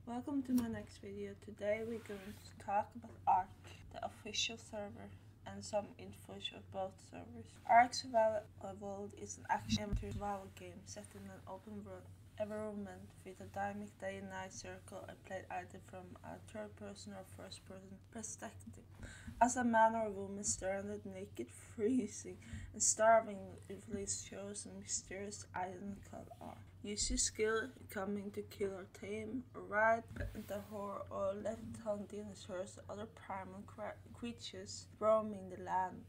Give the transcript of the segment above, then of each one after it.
Welcome to my next video. Today we're going to talk about Ark, the official server, and some info of both servers. Ark Survival Evolved is an action survival game set in an open world environment with a dynamic day and night cycle and played either from a third person or first person perspective. As a man or woman stranded, naked, freezing, and starving, release shows a mysterious island called Ark. Use your skill coming to kill or tame, or ride the horde or let hunt dinosaurs or other primal creatures roaming the land.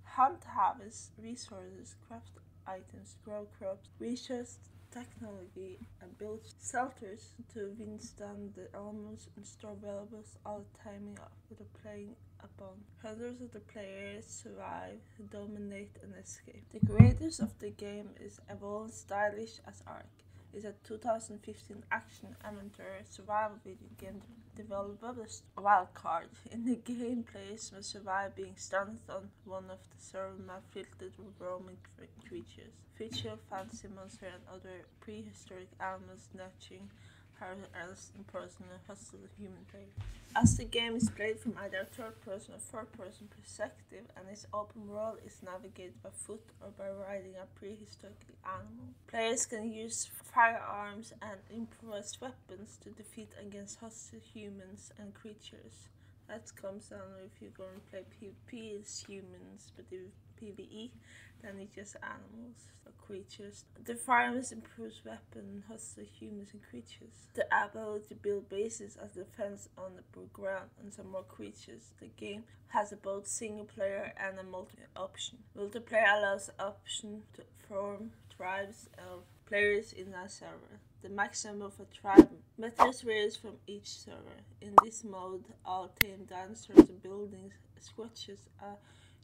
Hunt, harvest resources, craft items, grow crops, research technology, and build shelters to withstand the elements and store valuables, all timing up with the playing upon. Hundreds of the players survive, dominate, and escape. The creators of the game is Evolved Stylish as Ark. Is a 2015 action amateur survival video game developer with a wild card. In the game, players must survive being stranded on one of the server map filled with roaming creatures. Feature fantasy monsters and other prehistoric animals nurturing else in person and hostile human players. As the game is played from either third person or third person perspective, and its open world is navigated by foot or by riding a prehistoric animal. Players can use firearms and improvised weapons to defeat against hostile humans and creatures. That comes down if you're going to play PvP, it's humans, but if PvE, then it's just animals or creatures. The firearms improves weapons, hostile humans and creatures. The ability to build bases as defense on the ground and some more creatures. The game has both single player and a multiplayer option. Multiplayer allows the option to form tribes of players in a server. The maximum of a tribe methods varies from each server. In this mode, all tamed dinosaurs and buildings squatches are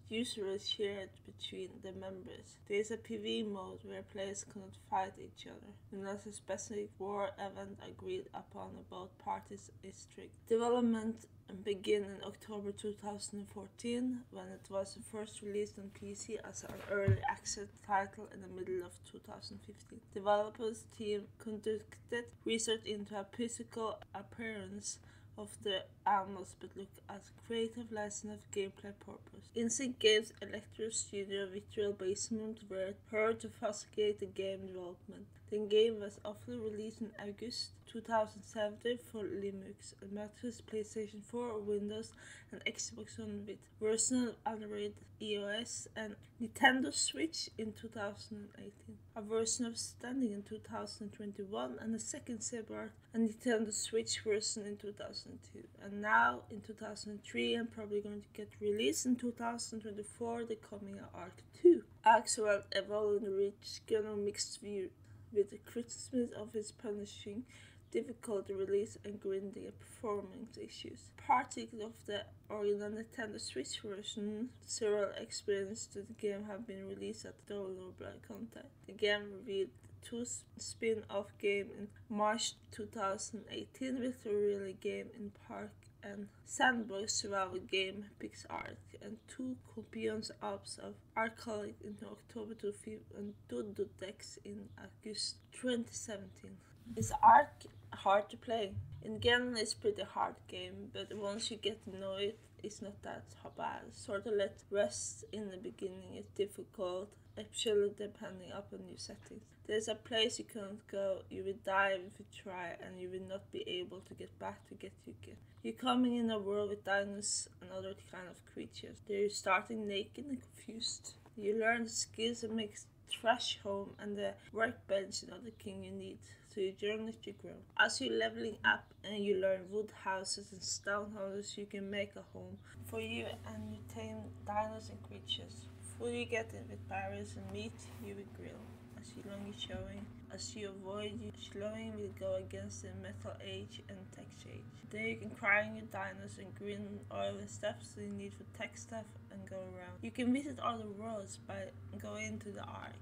usually shared between the members. There is a PvE mode where players cannot fight each other, unless a specific war event agreed upon by both parties is strict. Development began in October 2014, when it was first released on PC as an early access title in the middle of 2015. Developers team conducted research into a physical appearance of the animals but look at creative lesson of gameplay purpose. Insync Games Electro Studio Virtual Basement were heard to facilitate the game development. The game was officially released in August 2017 for Linux, Matrix, PlayStation 4, Windows, and Xbox One with version of Android, iOS, and Nintendo Switch in 2018. A version of Standing in 2021, and a second separate a Nintendo Switch version in 2002. And now in 2003, and probably going to get released in 2024, the coming Ark 2. Ark Survival Evolved reached general mixed view, with the criticism of its punishing, difficult to release and grinding performance issues. Particularly of the original Nintendo Switch version, several expansions to the game have been released as downloadable content. The game revealed two spin-off games in March 2018 with a real game in Park and sandbox survival game Pix Ark, and two companion apps of Arcalic in October 2015 and Dododex in August 2017. Is Ark hard to play? In general, it's a pretty hard game, but once you get to know it, it's not that bad. Sort of let rest in the beginning is difficult, especially depending upon new settings. There's a place you can't go, you will die if you try, and you will not be able to get back to get you get. You're coming in a world with dinosaurs and other kind of creatures. They're starting naked and confused. You learn the skills and make trash home and the workbench and other thing you need. So you journey to grow. As you're leveling up and you learn wood houses and stone houses, you can make a home for you and you tame dinosaurs and creatures. Food you get in with berries and meat you will grill. As you learn your showing, as you avoid your slowing will go against the metal age and tech age. Then you can cry in your dinos and green oil and stuff so you need for tech stuff and go around. You can visit other worlds by going to the Ark.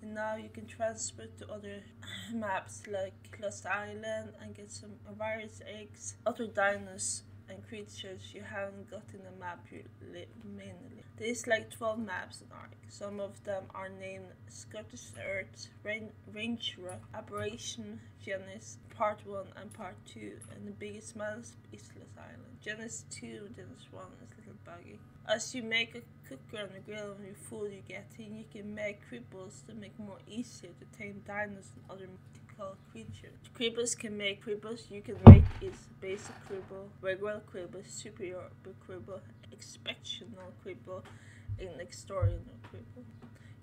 And now you can transfer to other maps like Lost Island and get some various eggs, other dinos and creatures you haven't got in the map you live mainly. There's like 12 maps in Ark. Some of them are named Scottish Earth, Range Rock, Aberration, Genesis, Part 1 and Part 2, and the biggest map is Islas Island. Genesis 2, Genesis 1 is a little buggy. As you make a cooker on the grill on your food you get in, you can make cribbles to make more easier to tame dinos and other mythical creatures. Cribbles can make cribbles you can rate is basic cribble, regular cribble, superior cribble, exceptional cribble, and extraordinary cribble.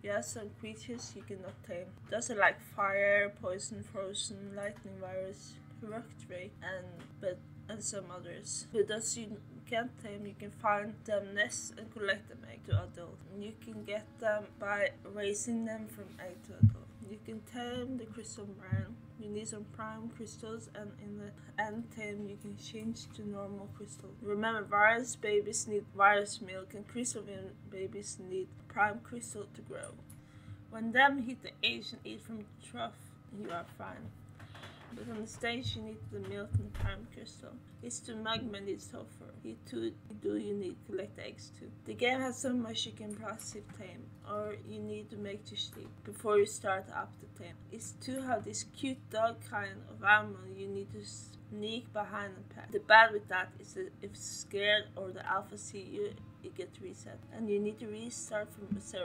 You have some creatures you cannot tame. Those are like fire, poison, frozen, lightning, virus, rock ray, and some others. But those you can't tame, you can find them nests and collect them egg to adult. You can get them by raising them from egg to adult. You can tame the crystal brine. You need some prime crystals, and in the end tame you can change to normal crystal. Remember, virus babies need virus milk, and crystal babies need prime crystal to grow. When them hit the age and eat from the trough, you are fine. But on the stage you need the milk and prime crystal. It's to magma needs sulfur. You need collect eggs too. The game has so much you can passive tame, or you need to make to sleep before you start up the tame. It's to have this cute dog kind of animal you need to sneak behind and pet. The bad with that is that if scared or the alpha see you, it gets reset, and you need to restart from 0%.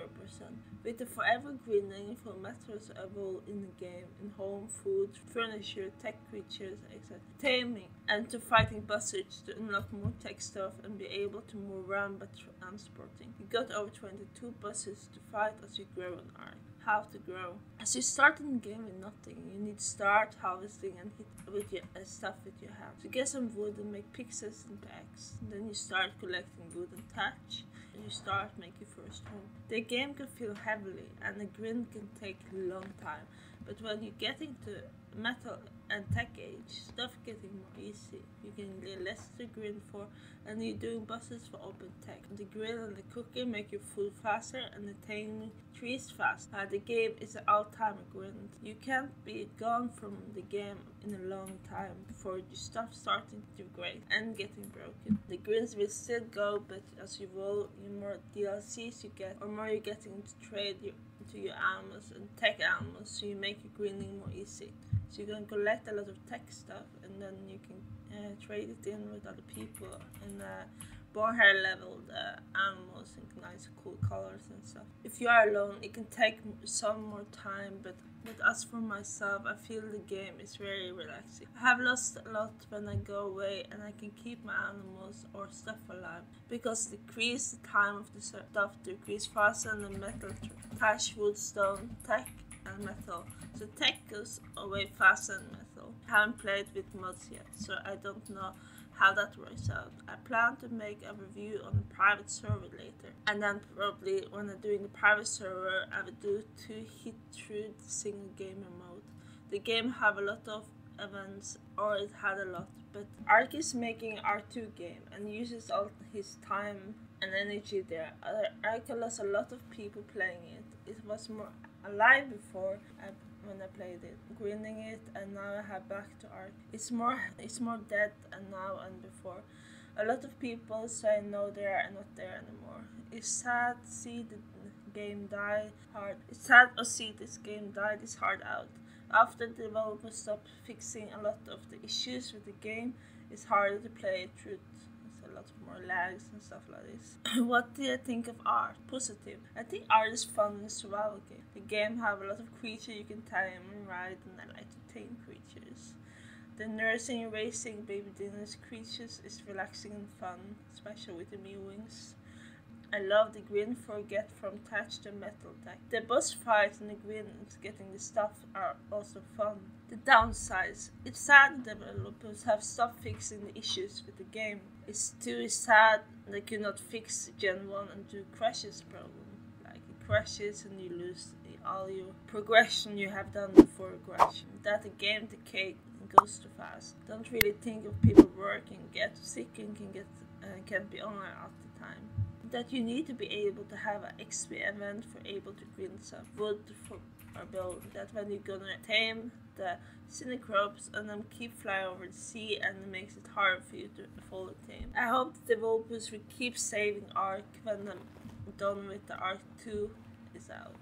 With the forever greening for methods evolve in the game, in home, food, furniture, tech creatures, etc. Taming, and to fighting buzzards to unlock more tech stuff and be able to move around by transporting. You got over 22 buzzards to fight as you grow in Ark. How to grow. As you start in the game with nothing, you need to start harvesting and hit with your stuff with your hand. To get some wood and make pickaxes and packs. Then you start collecting wood and thatch, and you start making your first home. The game can feel heavily, and the grind can take a long time, but when you get into metal and tech age, stuff getting more easy. You can get less to grind for, and you're doing bosses for open tech. The grill and the cooking make your food faster, and the taming trees fast. The game is an all-time grind. You can't be gone from the game in a long time before your stuff starting to degrade and getting broken. The grinds will still go, but as you roll, the more DLCs you get, or more you're getting to trade to your animals and tech animals, so you make your grinding more easy. So you can collect a lot of tech stuff, and then you can trade it in with other people and more high level animals and nice cool colors and stuff. If you are alone, it can take some more time, but as for myself, I feel the game is very relaxing. I have lost a lot when I go away, and I can keep my animals or stuff alive, because decrease the time of the stuff to decrease faster than the metal thatch, wood, stone, tech and metal. So tech goes away faster than metal. I haven't played with mods yet, so I don't know how that works out. I plan to make a review on the private server later, and then probably when I'm doing the private server I will do to hit through the single gamer mode. The game have a lot of events, or it had a lot, but Ark is making an R2 game and uses all his time and energy there. Ark lost a lot of people playing it. It was more alive before when I played it, grinding it, and now I have back to Ark. It's more dead and now and before. A lot of people say no, they are not there anymore. It's sad to see the game die hard. It's sad to see this game die this hard out. After the developers stopped fixing a lot of the issues with the game, it's harder to play it through. A lot more lags and stuff like this. What do you think of Ark? Positive. I think Ark is fun in a survival game. The game have a lot of creatures you can tame and ride, and I like to tame creatures. The nursing and raising baby dinners creatures is relaxing and fun, especially with the mewings. I love the grind for get from thatch to metal tech. The boss fights and the grind getting the stuff are also fun. The downsides. It's sad the developers have stopped fixing the issues with the game. It's too sad they could not fix Gen 1 and 2 crashes problem. Like it crashes and you lose all your progression you have done before a crash. That the game decay and goes too fast. Don't really think of people working, get sick and can't be online all the time. That you need to be able to have an XP event for able to grind some wood for or build. That when you're gonna tame the synchropes and then keep flying over the sea, and it makes it hard for you to follow the team. I hope the developers will keep saving Ark when I'm done with the Ark 2 is out.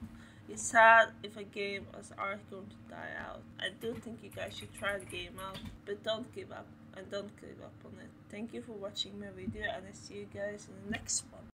It's sad if a game as Ark going to die out. I do think you guys should try the game out, but don't give up, and don't give up on it. Thank you for watching my video, and I see you guys in the next one.